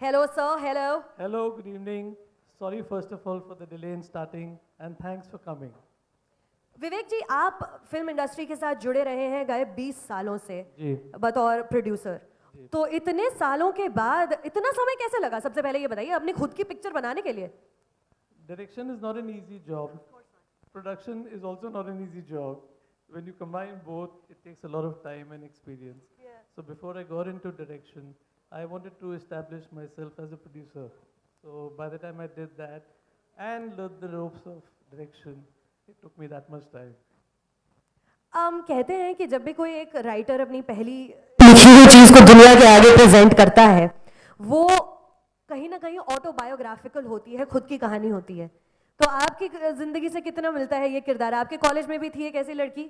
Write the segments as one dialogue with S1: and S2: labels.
S1: Hello, sir. Hello.
S2: Hello, good evening. Sorry, first of all, for the delay in starting, and thanks for coming.
S1: विवेक जी, आप film industry के साथ जुड़े रहे हैं गए 20 सालों से
S2: जी
S1: बतौर प्रोड्यूसर। तो इतने सालों के बाद इतना समय कैसे लगा? सबसे पहले ये बताइए, अपनी खुद की पिक्चर बनाने के लिए।
S2: Direction is not an easy job. Production is also not an easy job. When you combine both, it takes a lot of time and experience. So before I got into direction, I wanted to establish myself as a producer. So by the time I did that and learned the ropes of direction, it took me that much time.
S1: कहते हैं कि जब भी कोई एक writer अपनी पहली लिखी हुई चीज को दुनिया के आगे प्रेजेंट करता है, वो कहीं ना कहीं ऑटोबायोग्राफिकल होती है, खुद की कहानी होती है। तो आपकी जिंदगी से कितना मिलता है ये किरदार? आपके कॉलेज में भी थी एक ऐसी लड़की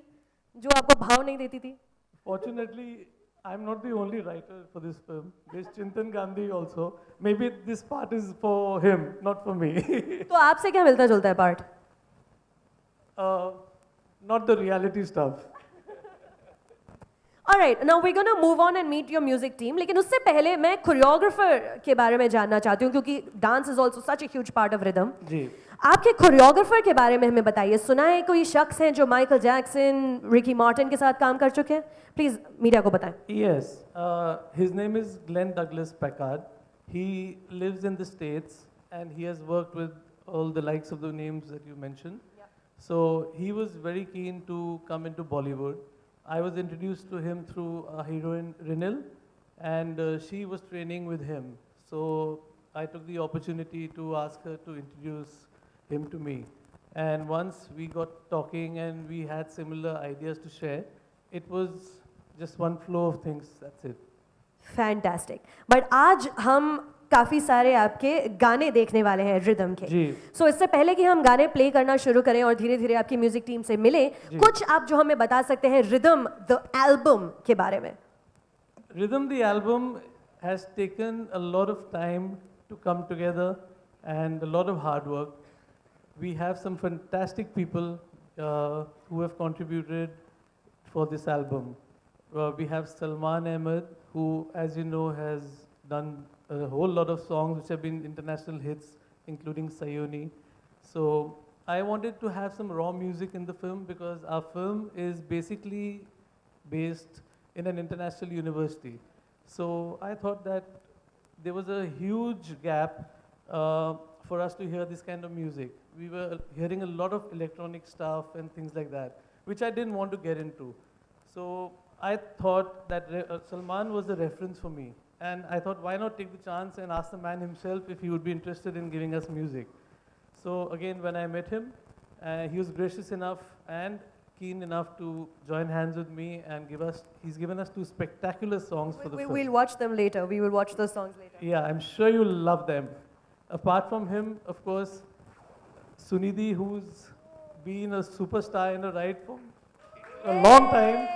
S1: जो आपको भाव नहीं देती थी?
S2: Fortunately, I'm not the only writer for this film. There's Chintan Gandhi also. Maybe this part is for him, not for me.
S1: तो आपसे क्या मिलता जुलता है part?
S2: Not the reality stuff.
S1: Alright, now we're gonna move on and meet your music team. लेकिन उससे पहले मैं कोरियोग्राफर के बारे में जानना चाहती हूँ, क्योंकि dance is also such a huge part of rhythm.
S2: जी
S1: आपके कोरियोग्राफर के बारे में हमें बताइए। सुना है कोई शख्स हैं जो माइकल जैक्सन, रिकी मार्टिन के साथ काम कर चुके हैं? प्लीज मीडिया को बताएं।
S2: Yes, his name is Glenn Douglas Packard. He lives in the States and he has worked with all the likes of the names that you mentioned. So he was very keen to come into Bollywood. I was introduced to him through a heroine, Rinil, and she was training with him. So I took the opportunity to ask her to introduce him to me. And once we got talking and we had similar ideas to share, it was just one flow of things, that's it.
S1: Fantastic. But आज हम काफी सारे आपके गाने देखने वाले हैं rhythm के।
S2: जी
S1: सो इससे पहले कि हम गाने प्ले करना शुरू करें और धीरे धीरे आपकी म्यूजिक टीम से मिले, कुछ आप जो हमें बता सकते हैं रिदम द एल्बम के बारे में?
S2: Rhythm, the album, has taken a lot of time to come together and a lot of hard work. We have some fantastic people who have contributed for this album. We have Salman Ahmed, who, as you know, has done a whole lot of songs which have been international hits, including Sayoni. So I wanted to have some raw music in the film because our film is basically based in an international university. So I thought that there was a huge gap for us to hear this kind of music. We were hearing a lot of electronic stuff and things like that, which I didn't want to get into. So I thought that Salman was the reference for me. And I thought, why not take the chance and ask the man himself if he would be interested in giving us music. So again, when I met him, he was gracious enough and keen enough to join hands with me and he's given us two spectacular songs for the film.
S1: We'll watch them later. We will watch those songs later.
S2: Yeah, I'm sure you'll love them. Apart from him, of course, Sunidhi, who's been a superstar in a ride for a long time,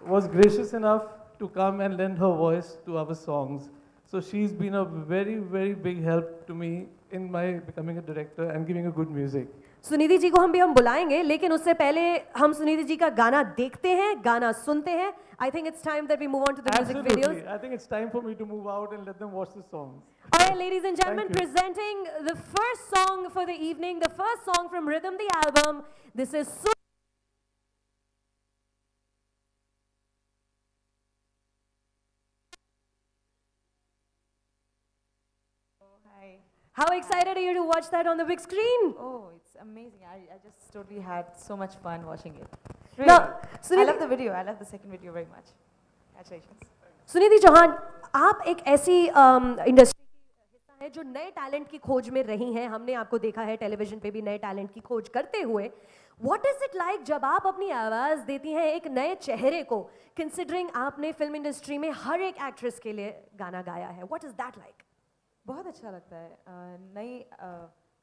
S2: was gracious enough to come and lend her voice to our songs. So she's been a very, very big help to me in my becoming a director and giving a good music.
S1: Sunidhi जी को हम बुलाएंगे, लेकिन उससे पहले हम सुनिधि जी का गाना देखते हैं, गाना सुनते हैं। I think it's time that we move on to the music videos.
S2: Absolutely. I think it's time for me to move out and let them watch the songs.
S1: All right, ladies and gentlemen,
S2: Thank you.
S1: presenting the first song for the evening, the first song from Rhythm the album. This is
S3: Hi.
S1: How excited are you to watch that on the big screen?
S3: Oh, it's amazing. I just totally had so much fun watching it.
S1: Now,
S3: I
S1: Sunidhi,
S3: love the video. I love the second video very much. Congratulations.
S1: Sunidhi Chauhan, आप एक ऐसी industry की हिस्सा है जो नए talent की खोज में रही हैं। हमने आपको देखा है टेलीविजन पे भी नए टैलेंट की खोज करते हुए। What is it like जब आप अपनी आवाज़ देती हैं एक नए चेहरे को, considering आपने फिल्म इंडस्ट्री में हर एक एक्ट्रेस के लिए गाना गाया है? What is that like?
S3: बहुत अच्छा लगता है। नई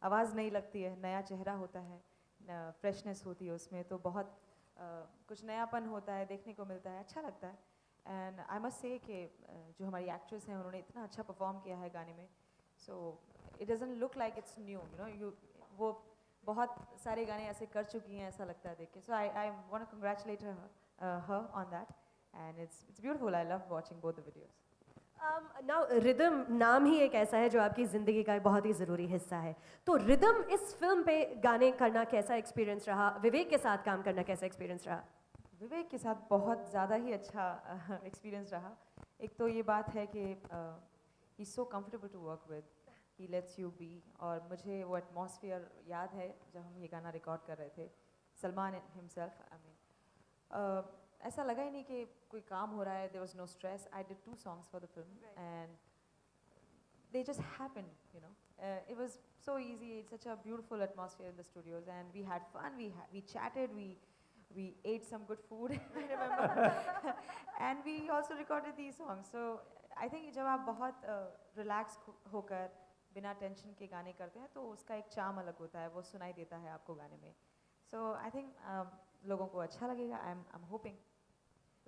S3: आवाज़ नई लगती है, नया चेहरा होता है, फ्रेशनेस होती है उसमें, तो बहुत कुछ नयापन होता है, देखने को मिलता है, अच्छा लगता है। एंड आई मस्ट से कि जो हमारी एक्ट्रेस हैं उन्होंने इतना अच्छा परफॉर्म किया है गाने में, so it doesn't look like it's new, वो बहुत सारे गाने ऐसे कर चुकी हैं, ऐसा लगता है देख के। So I want to congratulate her on that, and it's beautiful. I love watching both the videos.
S1: Now rhythm नाम ही एक ऐसा है जो आपकी ज़िंदगी का एक बहुत ही ज़रूरी हिस्सा है, तो रिदम इस फिल्म पे गाने करना कैसा एक्सपीरियंस रहा, विवेक के साथ काम करना कैसा एक्सपीरियंस रहा?
S3: विवेक के साथ बहुत ज़्यादा ही अच्छा एक्सपीरियंस रहा। एक तो ये बात है कि he so comfortable to work with, he lets you be. और मुझे वो एटमॉस्फेयर याद है जब हम ये गाना रिकॉर्ड कर रहे थे, सलमान हिमसेल्फ, आई मीन ऐसा लगा ही नहीं कि कोई काम हो रहा है, there was no stress. I did 2 songs for the film and they just happened, you know. It was so easy. It's such a beautiful atmosphere in the studios, and we had fun. We chatted. We ate some good food. I remember, and we also recorded these songs. So I think जब आप बहुत relax होकर बिना tension के गाने करते हैं तो उसका एक चार्म अलग होता है, वो सुनाई देता है आपको गाने में. So I think लोगों को अच्छा लगेगा. I'm hoping.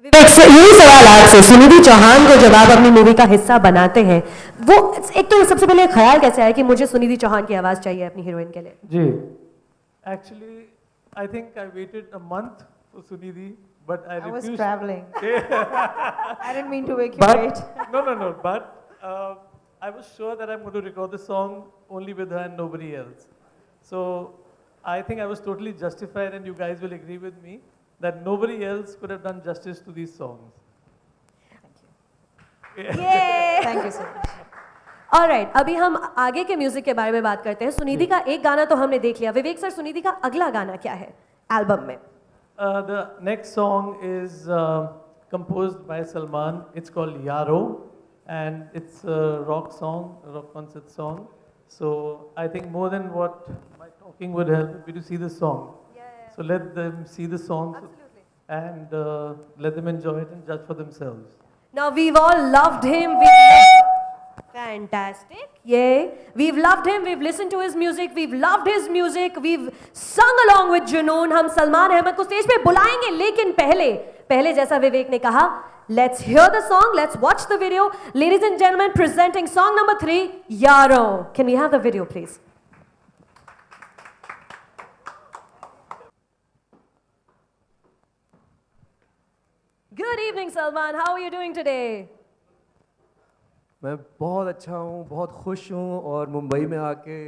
S1: विवेक से यही सवाल आपसे, सुनिधि चौहान को जब आप अपनी मूवी का हिस्सा बनाते हैं, वो एक तो सबसे पहले ख्याल कैसे आया कि मुझे सुनिधि चौहान की आवाज़ चाहिए अपनी हीरोइन के लिए?
S2: जी, actually, I think I waited a month for Sunidhi, but I
S3: I was
S2: refused.
S3: traveling. I didn't mean to make you wait.
S2: No. But I was sure that I'm going to record the song only with her and nobody else. So I think I was totally justified, and you guys will agree with me that nobody else could have done justice to these songs.
S3: Thank you so much.
S1: Alright, अभी हम आगे के music के बारे में बात करते हैं। सुनिधि का एक गाना तो हमने देख लिया। विवेक सर, सुनिधि का अगला गाना क्या है एल्बम में?
S2: The next song is composed by Salman. It's called Yaro, and it's a rock song, a rock concert song. So I think more than what my talking would help would be to see the song. So let them see the song and let them enjoy it and judge for themselves.
S1: Now we've all loved him. Fantastic. Yay. We've loved him. We've listened to his music. We've loved his music. We've sung along with Junoon. हम सलमान अहमद को stage पे बुलाएंगे, लेकिन पहले जैसा विवेक ने कहा, let's hear the song, let's watch the video. Ladies and gentlemen, presenting song number 3, Yaro. Can we have the video, please? Good evening, Salman. How are you doing today?
S4: मैं बहुत अच्छा हूँ, बहुत खुश हूँ और मुंबई में आके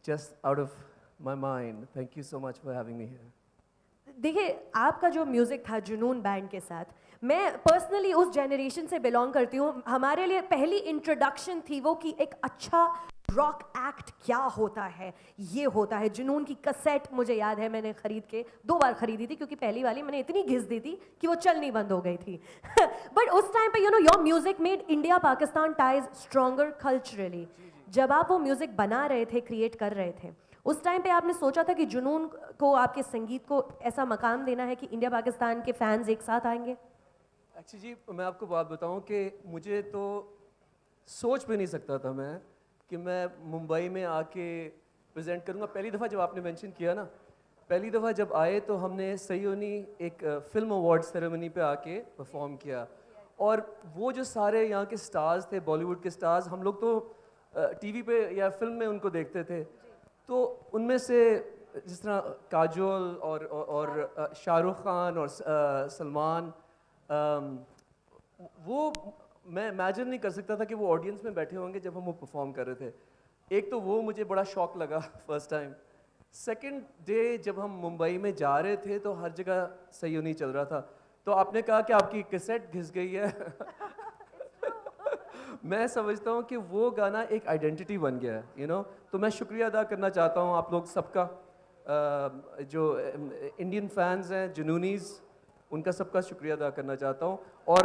S4: just out of my mind. Thank you so much for having me here.
S1: देखिए, आपका जो म्यूज़िक था जुनून बैंड के साथ, मैं पर्सनली उस जनरेशन से बिलोंग करती हूँ। हमारे लिए पहली इंट्रोडक्शन थी वो कि एक अच्छा रॉक एक्ट क्या होता है, ये होता है। जुनून की कैसेट मुझे याद है, मैंने खरीद के 2 बार खरीदी थी, क्योंकि पहली वाली मैंने इतनी घिस दी थी कि वो चलनी बंद हो गई थी। बट उस टाइम पे your music made India Pakistan ties stronger culturally. जब आप वो म्यूजिक बना रहे थे, क्रिएट कर रहे थे, उस टाइम पे आपने सोचा था कि जुनून को, आपके संगीत को ऐसा मकाम देना है कि इंडिया पाकिस्तान के फैंस एक साथ आएंगे?
S4: एक्चुअली जी, मैं आपको बात बताऊँ कि मुझे तो सोच भी नहीं सकता था मैं कि मैं मुंबई में आके प्रेजेंट करूँगा। पहली दफ़ा जब आपने मेंशन किया ना, पहली दफ़ा जब आए तो हमने सयोनी एक फिल्म अवार्ड सेरेमनी पे आके परफॉर्म किया, और वो जो सारे यहाँ के स्टार्स थे, बॉलीवुड के स्टार्स, हम लोग तो टीवी पे या फिल्म में उनको देखते थे, तो उनमें से जिस तरह काजोल और शाहरुख खान और सलमान, वो मैं इमेजिन नहीं कर सकता था कि वो ऑडियंस में बैठे होंगे जब हम वो परफॉर्म कर रहे थे। एक तो वो मुझे बड़ा शॉक लगा फर्स्ट टाइम। सेकंड डे जब हम मुंबई में जा रहे थे तो हर जगह सयोनी चल रहा था, तो आपने कहा कि आपकी कैसेट घिस गई है। मैं समझता हूँ कि वो गाना एक आइडेंटिटी बन गया है, यू नो। तो मैं शुक्रिया अदा करना चाहता हूँ आप लोग सबका, जो इंडियन फैंस हैं, जुनूनीज़, उनका सबका शुक्रिया अदा करना चाहता हूँ। और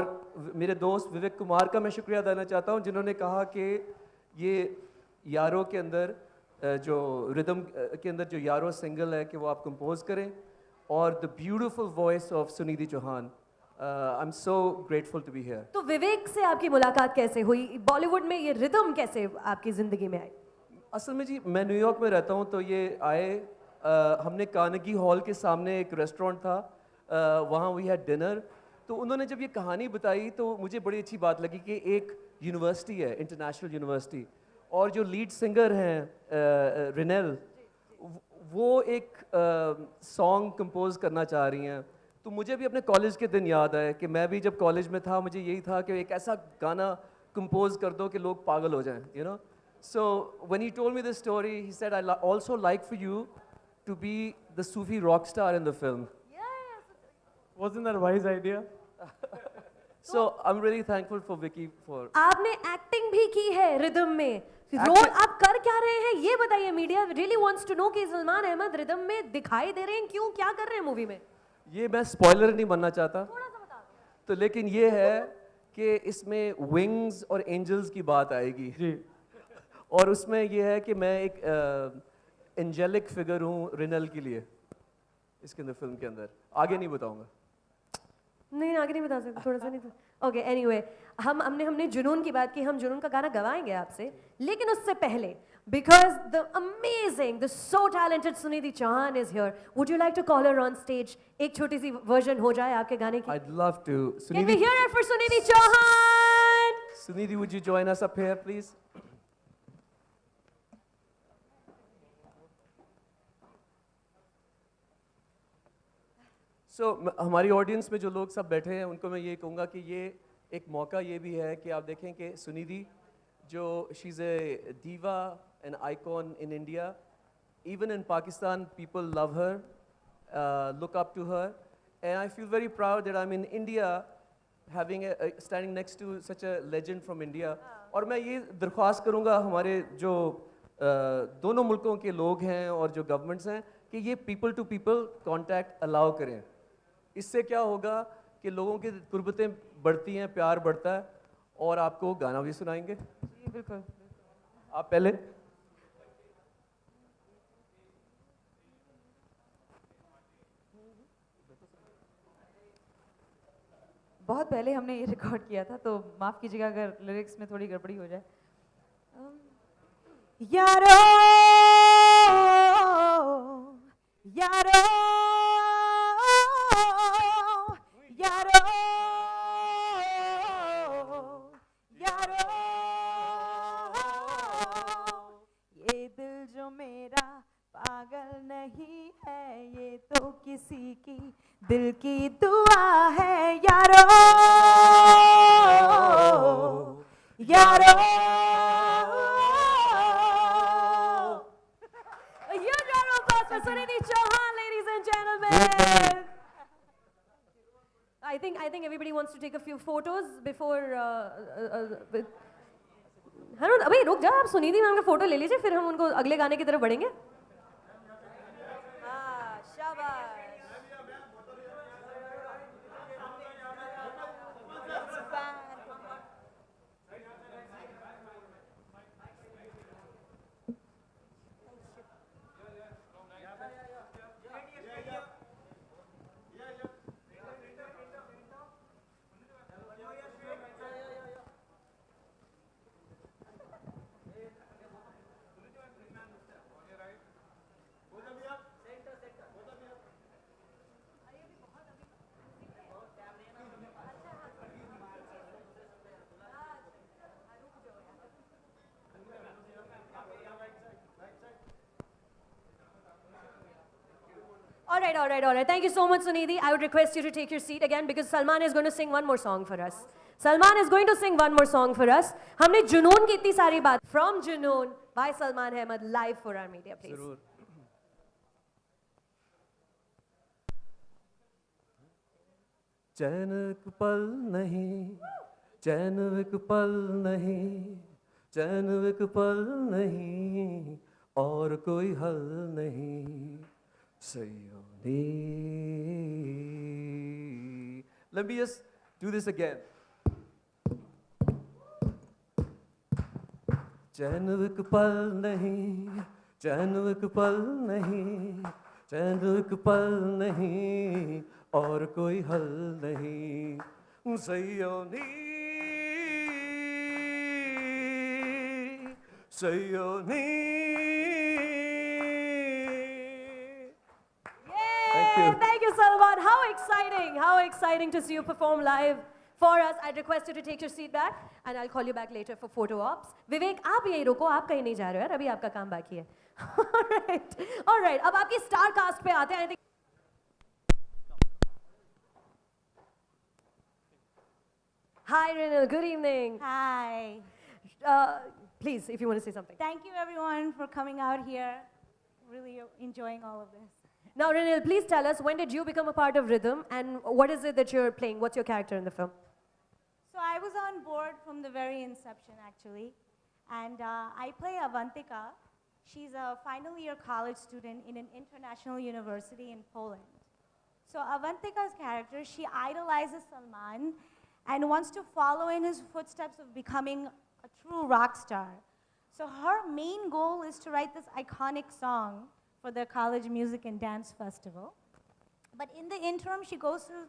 S4: मेरे दोस्त विवेक कुमार का मैं शुक्रिया अदा करना चाहता हूँ, जिन्होंने कहा कि ये यारो के अंदर जो रिदम के अंदर जो यारो सिंगल है कि वो आप कंपोज करें, और the beautiful voice of Sunidhi Chauhan. I am so grateful to be here.
S1: तो विवेक से आपकी मुलाकात कैसे हुई? बॉलीवुड में ये रिदम कैसे आपकी ज़िंदगी में आई?
S4: असल में जी, मैं न्यूयॉर्क में रहता हूँ, तो ये आए, हमने कार्नेगी हॉल के सामने एक रेस्टोरेंट था, वहाँ वी हैड डिनर। तो उन्होंने जब ये कहानी बताई तो मुझे बड़ी अच्छी बात लगी कि एक यूनिवर्सिटी है, इंटरनेशनल यूनिवर्सिटी, और जो लीड सिंगर हैं रिनेल, वो एक सॉन्ग कंपोज करना चाह रही हैं तो मुझे भी अपने कॉलेज के दिन याद आए कि मैं भी जब कॉलेज में था मुझे यही था कि एक ऐसा गाना कंपोज कर दो कि लोग पागल हो जाएं, you know. So when he told me this story, he said, I also like for you to be the Sufi rock star in the film.
S2: Wasn't that a wise idea?
S4: So I'm really thankful for Vicky for.
S1: आपने acting भी की है rhythm में, role आप कर क्या रहे हैं ये बताइए. Media really wants to know कि सलमान अहमद रिदम में दिखाई दे रहे हैं, क्यों, क्या कर रहे हैं मूवी में?
S4: ये मैं स्पॉइलर नहीं बनना चाहता, तो लेकिन ये है कि इसमें विंग्स और एंजल्स की बात आएगी.
S2: जी.
S4: और उसमें ये है कि मैं एक एंजेलिक फिगर हूँ रिनल के लिए इसके अंदर, फिल्म के अंदर. आगे नहीं बताऊंगा.
S1: नहीं आगे नहीं बता सकते, थोड़ा सा नहीं. ओके एनीवे, हमने जुनून की बात की, हम जुनून का गाना गवाएंगे आपसे, लेकिन उससे पहले because the amazing, the so talented Sunidhi Chauhan is here. Would you like to call her on stage? एक छोटी सी वर्जन हो जाए आपके गाने की.
S4: I'd love to.
S1: Can we hear it for Sunidhi Chauhan?
S4: Sunidhi, would you join us up here, please? So, हमारी audience में जो लोग सब बैठे हैं उनको मैं ये कहूँगा कि ये एक मौका ये भी है कि आप देखें कि सुनिधि जो शी इज़ ए दीवा an icon in India, even in Pakistan people love her, look up to her, and I feel very proud that I'm in India having standing next to such a legend from India. और मैं ये दरख्वास्त करूँगा हमारे जो दोनों मुल्कों के लोग हैं और जो गवर्नमेंट्स हैं कि ये people to people contact allow करें. इससे क्या होगा कि लोगों की कुर्बतें बढ़ती हैं, प्यार बढ़ता है, और आपको गाना भी सुनाएंगे.
S3: जी बिल्कुल.
S4: आप पहले.
S3: बहुत पहले हमने ये रिकॉर्ड किया था, तो माफ़ कीजिएगा अगर लिरिक्स में थोड़ी गड़बड़ी हो जाए. यारो यारो यारो यारो, ये दिल जो मेरा पागल नहीं है, ये तो किसी की दिल की दुआ है. यारो यारो.
S1: A huge round of applause for Sunidhi Chauhan, ladies and gentlemen. I think everybody wants to take a few photos before. Harun, अबे रुक जा, आप सुनिधि मैम का फोटो ले लीजिए, फिर हम उनको अगले गाने की तरफ बढ़ेंगे. हाँ, शाबाश. All right. Thank you so much, Sunidhi. I would request you to take your seat again because Salman is going to sing one more song for us. Salman is going to sing one more song for us. हमने जुनून की इतनी सारी बात. From Junoon by Salman Ahmed, live for our media, please.
S4: जरूर. चैन एक पल नहीं, चैन एक पल नहीं, चैन एक पल नहीं, और कोई हल नहीं. Sayoni. Let me just do this again. चैन एक पल नहीं, चैन एक पल नहीं, चैन एक पल नहीं, और कोई हल नहीं. Sayoni Sayoni.
S1: Thank you, Salman. How exciting to see you perform live for us. I'd request you to take your seat back and I'll call you back later for photo ops. विवेक, आप यहीं रुको, आप कहीं नहीं जा रहे हो यार, अभी आपका काम बाकी है. All right. अब आपकी स्टार कास्ट पे आते हैं. Hi, Renal. Good evening.
S5: Hi.
S1: Please, if you want to say something.
S5: Thank you everyone for coming out here. Really enjoying all of this.
S1: Now, Renal, please tell us, when did you become a part of Rhythm, and what is it that you're playing? What's your character in the film?
S5: So I was on board from the very inception actually. And I play Avantika. She's a final year college student in an international university in Poland. So Avantika's character, she idolizes Salman and wants to follow in his footsteps of becoming a true rock star. So her main goal is to write this iconic song for the college music and dance festival. But in the interim, she goes through